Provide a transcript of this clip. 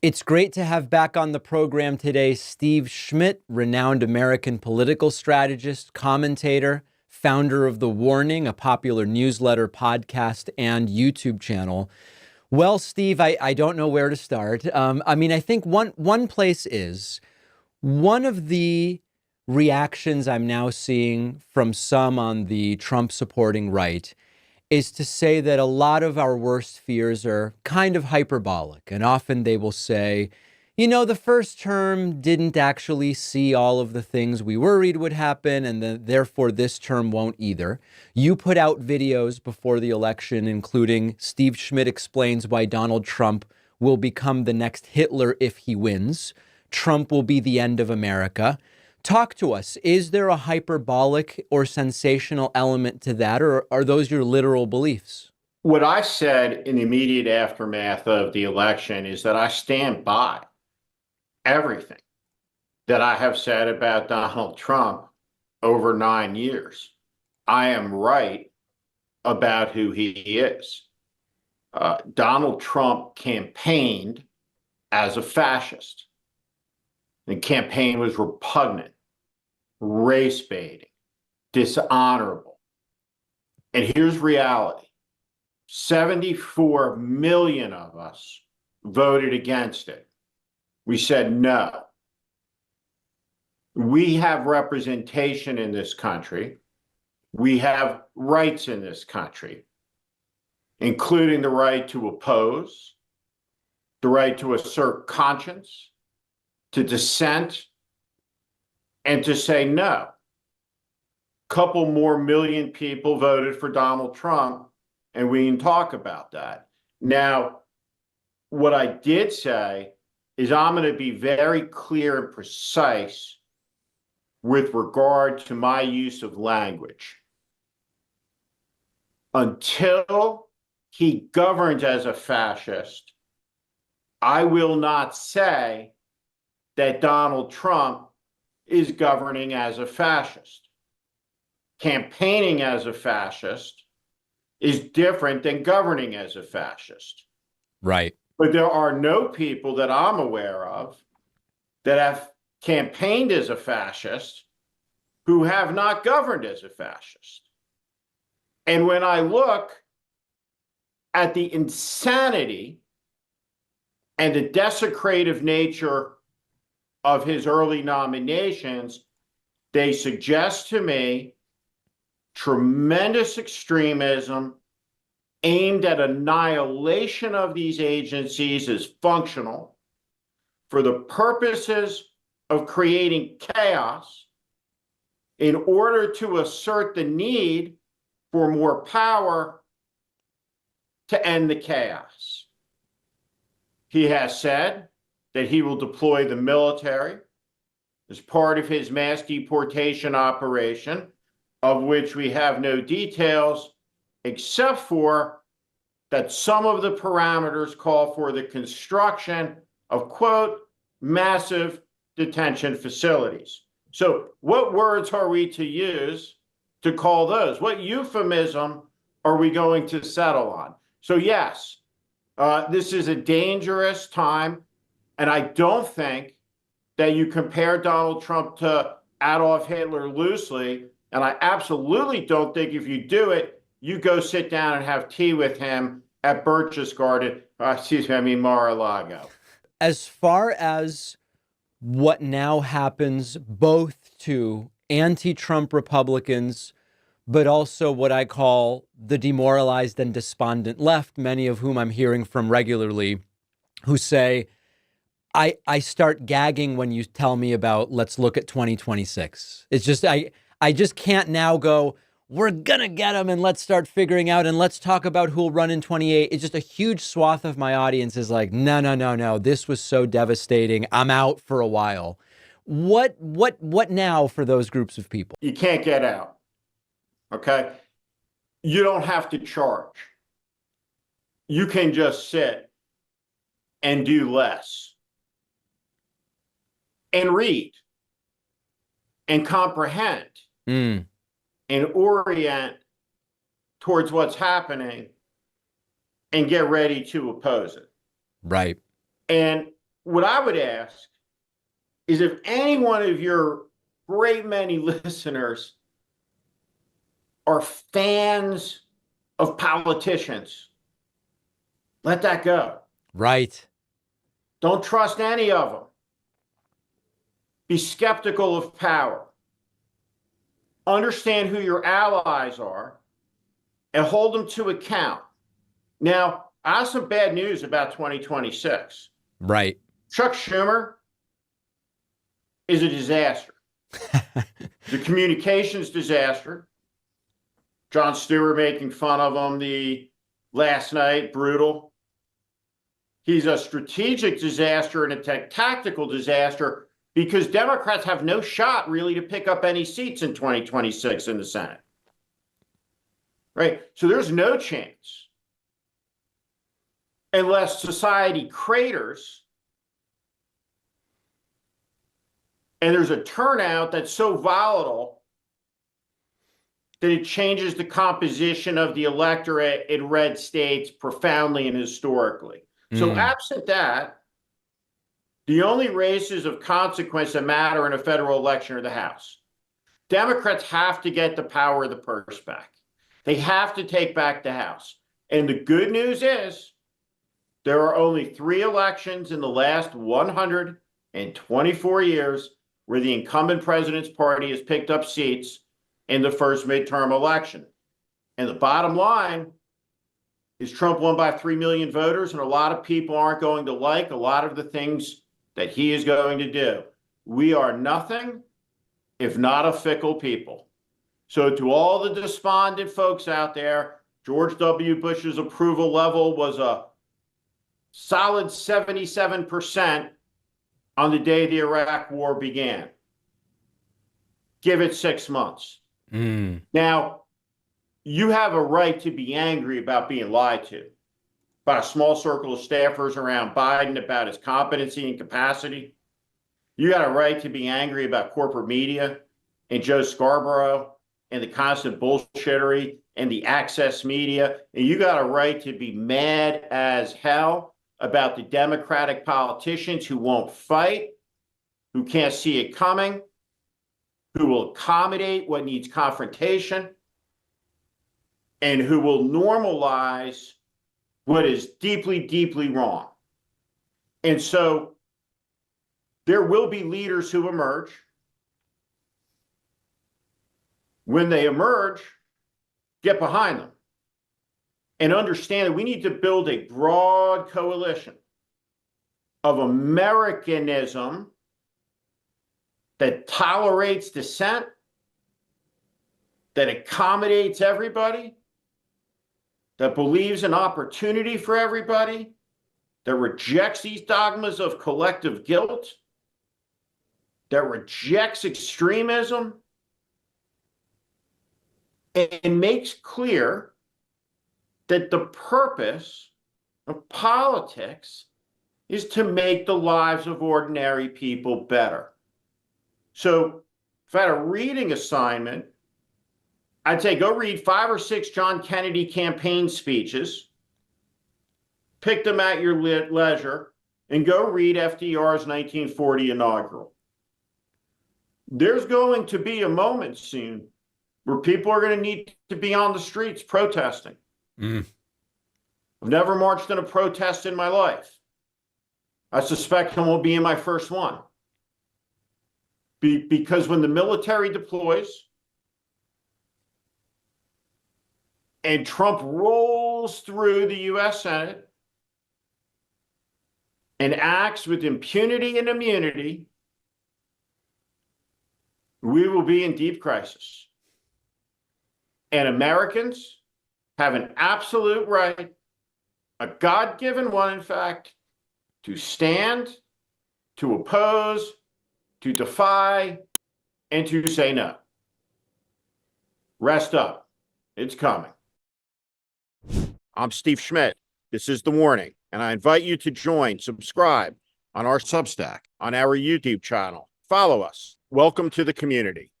It's great to have back on the program today Steve Schmidt, renowned American political strategist, commentator, founder of The Warning, a popular newsletter, podcast, and YouTube channel. Well, Steve, I don't know where to start. I think one place is one of the reactions I'm now seeing from some on the Trump supporting right is to say that a lot of our worst fears are kind of hyperbolic. And often they will say, you know, the first term didn't actually see all of the things we worried would happen, and therefore this term won't either. You put out videos before the election, including Steve Schmidt explains why Donald Trump will become the next Hitler if he wins. Trump will be the end of America. Talk to us. Is there a hyperbolic or sensational element to that, or are those your literal beliefs? What I said in the immediate aftermath of the election is that I stand by everything that I have said about Donald Trump over 9 years. I am right about who he is. Donald Trump campaigned as a fascist. The campaign was repugnant, race baiting, dishonorable. And here's reality. 74 million of us voted against it. We said no. We have representation in this country. We have rights in this country, including the right to oppose, the right to assert conscience, to dissent, and to say no. Couple more million people voted for Donald Trump, and we can talk about that. Now, what I did say is I'm going to be very clear and precise with regard to my use of language. Until he governs as a fascist, I will not say that Donald Trump is governing as a fascist. Campaigning as a fascist is different than governing as a fascist. Right. But there are no people that I'm aware of that have campaigned as a fascist who have not governed as a fascist. And when I look at the insanity and the desecrative nature of his early nominations, they suggest to me tremendous extremism aimed at annihilation of these agencies as functional for the purposes of creating chaos in order to assert the need for more power to end the chaos. He has said that he will deploy the military as part of his mass deportation operation, of which we have no details, except for that some of the parameters call for the construction of, quote, massive detention facilities. So what words are we to use to call those? What euphemism are we going to settle on? So yes, this is a dangerous time. And I don't think that you compare Donald Trump to Adolf Hitler loosely. And I absolutely don't think if you do it, you go sit down and have tea with him at Birch's Garden, Mar-a-Lago. As far as what now happens both to anti-Trump Republicans, but also what I call the demoralized and despondent left, many of whom I'm hearing from regularly, who say, I start gagging when you tell me about let's look at 2026. It's just, I just can't now go, we're going to get him and let's start figuring out and let's talk about who'll run in 28. It's just a huge swath of my audience is like, no. This was so devastating. I'm out for a while. What now for those groups of people? You can't get out. Okay. You don't have to charge. You can just sit and do less and read and comprehend and orient towards what's happening and get ready to oppose it. Right. And what I would ask is if any one of your great many listeners are fans of politicians, let that go. Right. Don't trust any of them. Be skeptical of power. Understand who your allies are and hold them to account. Now, I have some bad news about 2026. Right. Chuck Schumer is a disaster. The communications disaster. Jon Stewart making fun of him the last night, brutal. He's a strategic disaster and a tactical disaster because Democrats have no shot really to pick up any seats in 2026 in the Senate. Right? So there's no chance unless society craters and there's a turnout that's so volatile that it changes the composition of the electorate in red states profoundly and historically. So absent that, the only races of consequence that matter in a federal election are the House. Democrats have to get the power of the purse back. They have to take back the House. And the good news is there are only 3 elections in the last 124 years where the incumbent president's party has picked up seats in the first midterm election. And the bottom line is Trump won by 3 million voters, and a lot of people aren't going to like a lot of the things that he is going to do. We are nothing if not a fickle people. So to all the despondent folks out there, George W. Bush's approval level was a solid 77% on the day the Iraq War began. Give it 6 months. Now, you have a right to be angry about being lied to by a small circle of staffers around Biden about his competency and capacity. You got a right to be angry about corporate media and Joe Scarborough and the constant bullshittery and the access media. And you got a right to be mad as hell about the Democratic politicians who won't fight, who can't see it coming, who will accommodate what needs confrontation, and who will normalize what is deeply, deeply wrong. And so there will be leaders who emerge. When they emerge, get behind them and understand that we need to build a broad coalition of Americanism that tolerates dissent, that accommodates everybody, that believes in opportunity for everybody, that rejects these dogmas of collective guilt, that rejects extremism, and makes clear that the purpose of politics is to make the lives of ordinary people better. So if I had a reading assignment, I'd say go read 5 or 6 John Kennedy campaign speeches, pick them at your leisure, and go read FDR's 1940 inaugural. There's going to be a moment soon where people are going to need to be on the streets protesting. I've never marched in a protest in my life. I suspect I won't be in my first one. Because when the military deploys and Trump rolls through the US Senate and acts with impunity and immunity, we will be in deep crisis. And Americans have an absolute right, a God-given one, in fact, to stand, to oppose, to defy, and to say no. Rest up. It's coming. I'm Steve Schmidt. This is The Warning, and I invite you to subscribe on our Substack, on our YouTube channel. Follow us. Welcome to the community.